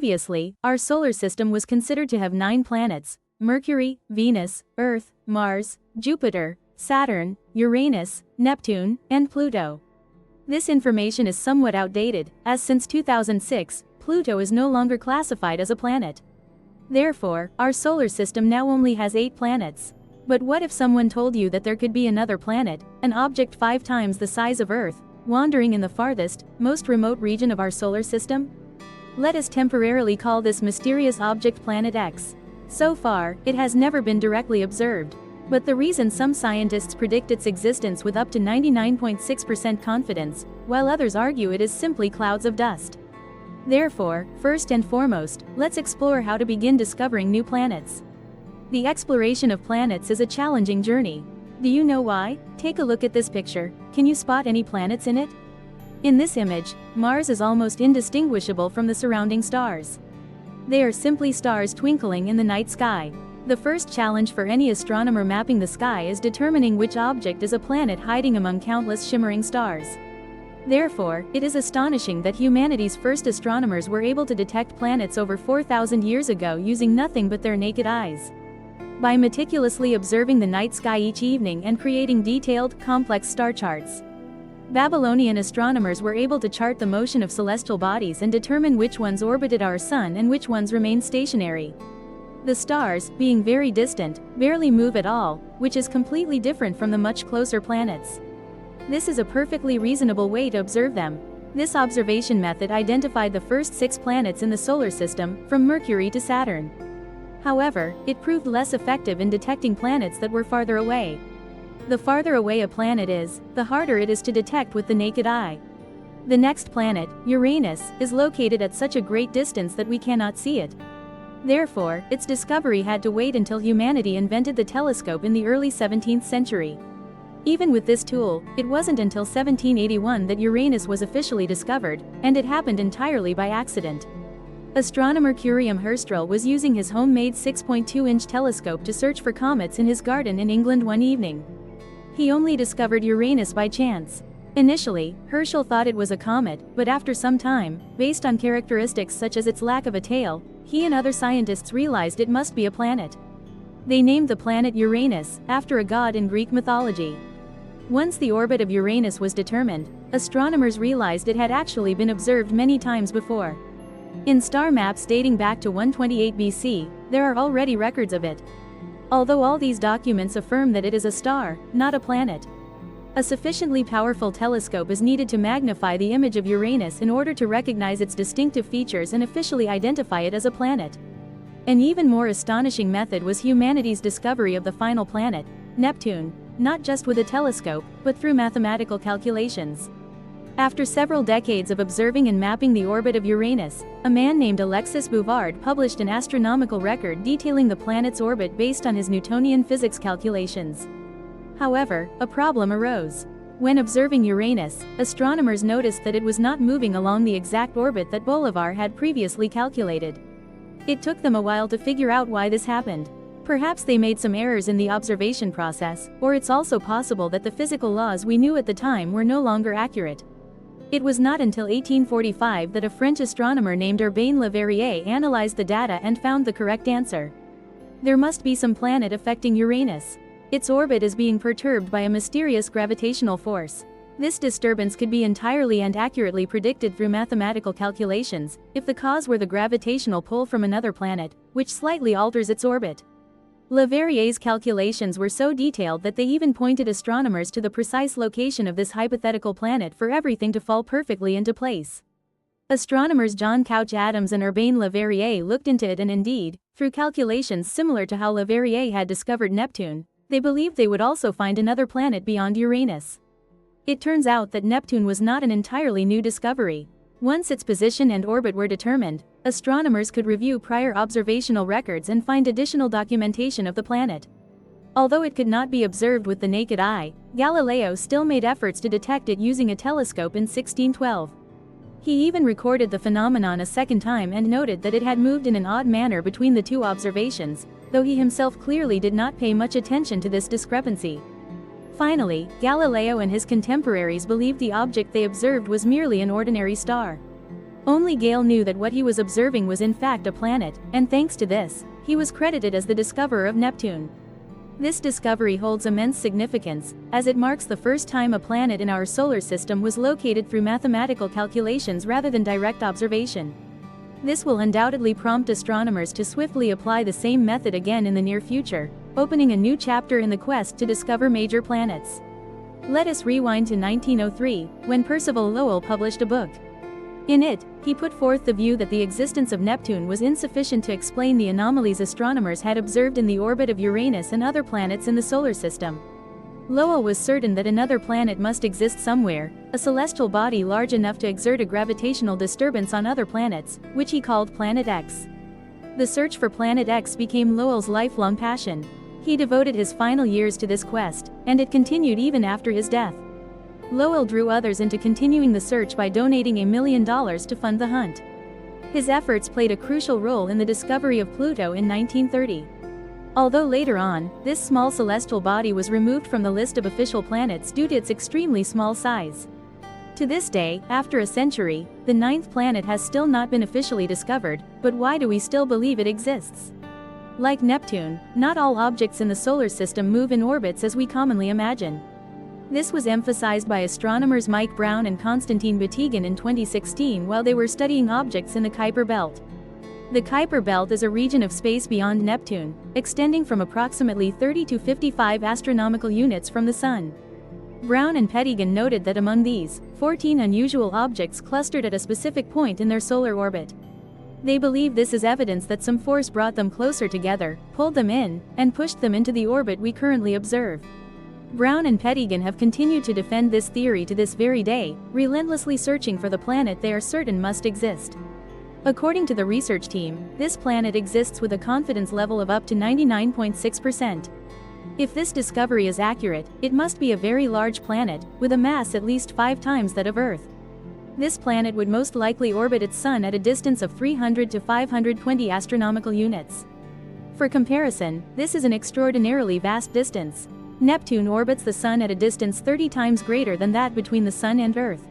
Previously, our solar system was considered to have 9 planets: Mercury, Venus, Earth, Mars, Jupiter, Saturn, Uranus, Neptune, and Pluto. This information is somewhat outdated, as since 2006, Pluto is no longer classified as a planet. Therefore, our solar system now only has 8 planets. But what if someone told you that there could be another planet, an object 5 times the size of Earth, wandering in the farthest, most remote region of our solar system? Let us temporarily call this mysterious object Planet X. So far, it has never been directly observed. But the reason some scientists predict its existence with up to 99.6% confidence, while others argue it is simply clouds of dust. Therefore, first and foremost, let's explore how to begin discovering new planets. The exploration of planets is a challenging journey. Do you know why? Take a look at this picture. Can you spot any planets in it? In this image, Mars is almost indistinguishable from the surrounding stars. They are simply stars twinkling in the night sky. The first challenge for any astronomer mapping the sky is determining which object is a planet hiding among countless shimmering stars. Therefore, it is astonishing that humanity's first astronomers were able to detect planets over 4,000 years ago using nothing but their naked eyes. By meticulously observing the night sky each evening and creating detailed, complex star charts, Babylonian astronomers were able to chart the motion of celestial bodies and determine which ones orbited our sun and which ones remained stationary. The stars, being very distant, barely move at all, which is completely different from the much closer planets. This is a perfectly reasonable way to observe them. This observation method identified the first 6 planets in the solar system, from Mercury to Saturn. However, it proved less effective in detecting planets that were farther away. The farther away a planet is, the harder it is to detect with the naked eye. The next planet, Uranus, is located at such a great distance that we cannot see it. Therefore, its discovery had to wait until humanity invented the telescope in the early 17th century. Even with this tool, it wasn't until 1781 that Uranus was officially discovered, and it happened entirely by accident. Astronomer Curiam Herschel was using his homemade 6.2-inch telescope to search for comets in his garden in England one evening. He only discovered Uranus by chance. Initially, Herschel thought it was a comet, but after some time, based on characteristics such as its lack of a tail, he and other scientists realized it must be a planet. They named the planet Uranus, after a god in Greek mythology. Once the orbit of Uranus was determined, astronomers realized it had actually been observed many times before. In star maps dating back to 128 BC, there are already records of it. Although all these documents affirm that it is a star, not a planet. A sufficiently powerful telescope is needed to magnify the image of Uranus in order to recognize its distinctive features and officially identify it as a planet. An even more astonishing method was humanity's discovery of the final planet, Neptune, not just with a telescope, but through mathematical calculations. After several decades of observing and mapping the orbit of Uranus, a man named Alexis Bouvard published an astronomical record detailing the planet's orbit based on his Newtonian physics calculations. However, a problem arose. When observing Uranus, astronomers noticed that it was not moving along the exact orbit that Bolivar had previously calculated. It took them a while to figure out why this happened. Perhaps they made some errors in the observation process, or it's also possible that the physical laws we knew at the time were no longer accurate. It was not until 1845 that a French astronomer named Urbain Le Verrier analyzed the data and found the correct answer. There must be some planet affecting Uranus. Its orbit is being perturbed by a mysterious gravitational force. This disturbance could be entirely and accurately predicted through mathematical calculations, if the cause were the gravitational pull from another planet, which slightly alters its orbit. Le Verrier's calculations were so detailed that they even pointed astronomers to the precise location of this hypothetical planet for everything to fall perfectly into place. Astronomers John Couch Adams and Urbain Le Verrier looked into it, and indeed, through calculations similar to how Le Verrier had discovered Neptune, they believed they would also find another planet beyond Uranus. It turns out that Neptune was not an entirely new discovery. Once its position and orbit were determined, astronomers could review prior observational records and find additional documentation of the planet. Although it could not be observed with the naked eye, Galileo still made efforts to detect it using a telescope in 1612. He even recorded the phenomenon a second time and noted that it had moved in an odd manner between the two observations, though he himself clearly did not pay much attention to this discrepancy. Finally, Galileo and his contemporaries believed the object they observed was merely an ordinary star. Only Gale knew that what he was observing was in fact a planet, and thanks to this, he was credited as the discoverer of Neptune. This discovery holds immense significance, as it marks the first time a planet in our solar system was located through mathematical calculations rather than direct observation. This will undoubtedly prompt astronomers to swiftly apply the same method again in the near future, opening a new chapter in the quest to discover major planets. Let us rewind to 1903, when Percival Lowell published a book. In it, he put forth the view that the existence of Neptune was insufficient to explain the anomalies astronomers had observed in the orbit of Uranus and other planets in the solar system. Lowell was certain that another planet must exist somewhere, a celestial body large enough to exert a gravitational disturbance on other planets, which he called Planet X. The search for Planet X became Lowell's lifelong passion. He devoted his final years to this quest, and it continued even after his death. Lowell drew others into continuing the search by donating $1 million to fund the hunt. His efforts played a crucial role in the discovery of Pluto in 1930. Although later on, this small celestial body was removed from the list of official planets due to its extremely small size. To this day, after a century, the 9th planet has still not been officially discovered, but why do we still believe it exists? Like Neptune, not all objects in the solar system move in orbits as we commonly imagine. This was emphasized by astronomers Mike Brown and Konstantin Batygin in 2016 while they were studying objects in the Kuiper Belt. The Kuiper Belt is a region of space beyond Neptune, extending from approximately 30 to 55 astronomical units from the Sun. Brown and Batygin noted that among these, 14 unusual objects clustered at a specific point in their solar orbit. They believe this is evidence that some force brought them closer together, pulled them in, and pushed them into the orbit we currently observe. Brown and Batygin have continued to defend this theory to this very day, relentlessly searching for the planet they are certain must exist. According to the research team, this planet exists with a confidence level of up to 99.6%. If this discovery is accurate, it must be a very large planet, with a mass at least 5 times that of Earth. This planet would most likely orbit its Sun at a distance of 300 to 520 astronomical units. For comparison, this is an extraordinarily vast distance. Neptune orbits the Sun at a distance 30 times greater than that between the Sun and Earth.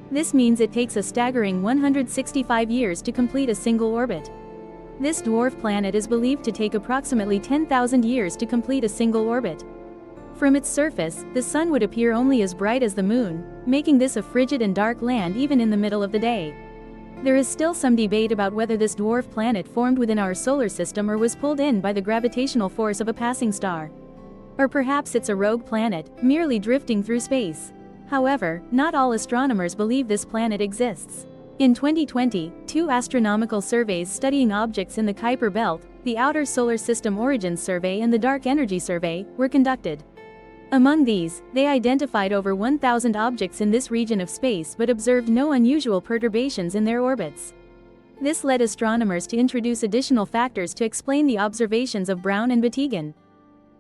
This means it takes a staggering 165 years to complete a single orbit. This dwarf planet is believed to take approximately 10,000 years to complete a single orbit. From its surface, the Sun would appear only as bright as the Moon, making this a frigid and dark land even in the middle of the day. There is still some debate about whether this dwarf planet formed within our solar system or was pulled in by the gravitational force of a passing star. Or perhaps it's a rogue planet, merely drifting through space. However, not all astronomers believe this planet exists. In 2020, 2 astronomical surveys studying objects in the Kuiper Belt, the Outer Solar System Origins Survey and the Dark Energy Survey, were conducted. Among these, they identified over 1,000 objects in this region of space but observed no unusual perturbations in their orbits. This led astronomers to introduce additional factors to explain the observations of Brown and Batygin.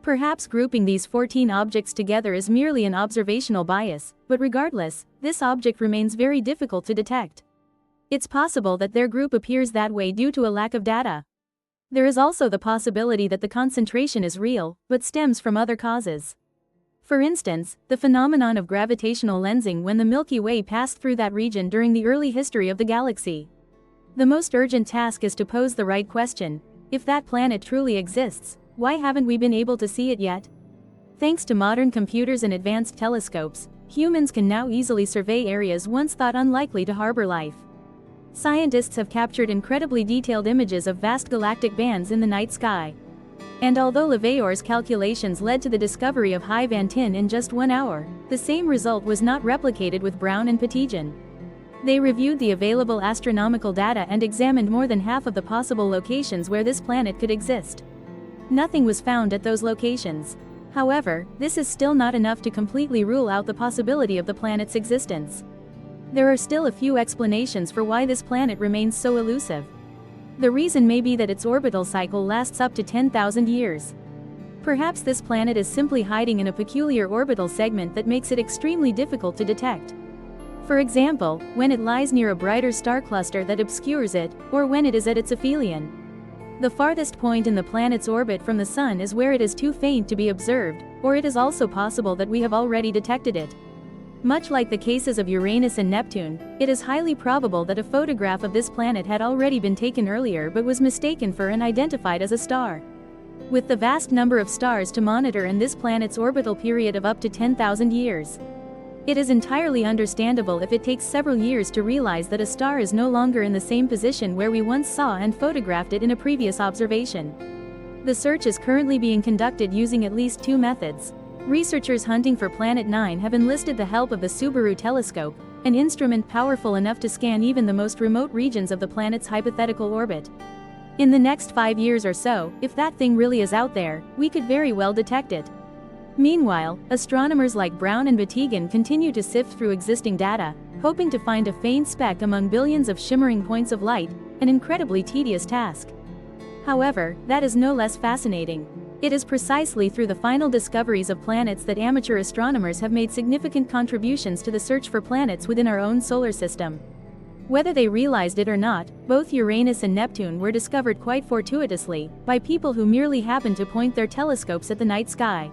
Perhaps grouping these 14 objects together is merely an observational bias, but regardless, this object remains very difficult to detect. It's possible that their group appears that way due to a lack of data. There is also the possibility that the concentration is real, but stems from other causes. For instance, the phenomenon of gravitational lensing when the Milky Way passed through that region during the early history of the galaxy. The most urgent task is to pose the right question: if that planet truly exists, why haven't we been able to see it yet? Thanks to modern computers and advanced telescopes, humans can now easily survey areas once thought unlikely to harbor life. Scientists have captured incredibly detailed images of vast galactic bands in the night sky. And although Leverriers' calculations led to the discovery of Hive Antin in just 1 hour, the same result was not replicated with Brown and Batygin. They reviewed the available astronomical data and examined more than half of the possible locations where this planet could exist. Nothing was found at those locations. However, this is still not enough to completely rule out the possibility of the planet's existence. There are still a few explanations for why this planet remains so elusive. The reason may be that its orbital cycle lasts up to 10,000 years. Perhaps this planet is simply hiding in a peculiar orbital segment that makes it extremely difficult to detect. For example, when it lies near a brighter star cluster that obscures it, or when it is at its aphelion. The farthest point in the planet's orbit from the Sun is where it is too faint to be observed, or it is also possible that we have already detected it. Much like the cases of Uranus and Neptune, it is highly probable that a photograph of this planet had already been taken earlier but was mistaken for and identified as a star. With the vast number of stars to monitor and this planet's orbital period of up to 10,000 years, it is entirely understandable if it takes several years to realize that a star is no longer in the same position where we once saw and photographed it in a previous observation. The search is currently being conducted using at least two methods. Researchers hunting for Planet 9 have enlisted the help of the Subaru telescope, an instrument powerful enough to scan even the most remote regions of the planet's hypothetical orbit. In the next 5 years or so, if that thing really is out there, we could very well detect it. Meanwhile, astronomers like Brown and Batygin continue to sift through existing data, hoping to find a faint speck among billions of shimmering points of light, an incredibly tedious task. However, that is no less fascinating. It is precisely through the final discoveries of planets that amateur astronomers have made significant contributions to the search for planets within our own solar system. Whether they realized it or not, both Uranus and Neptune were discovered quite fortuitously, by people who merely happened to point their telescopes at the night sky.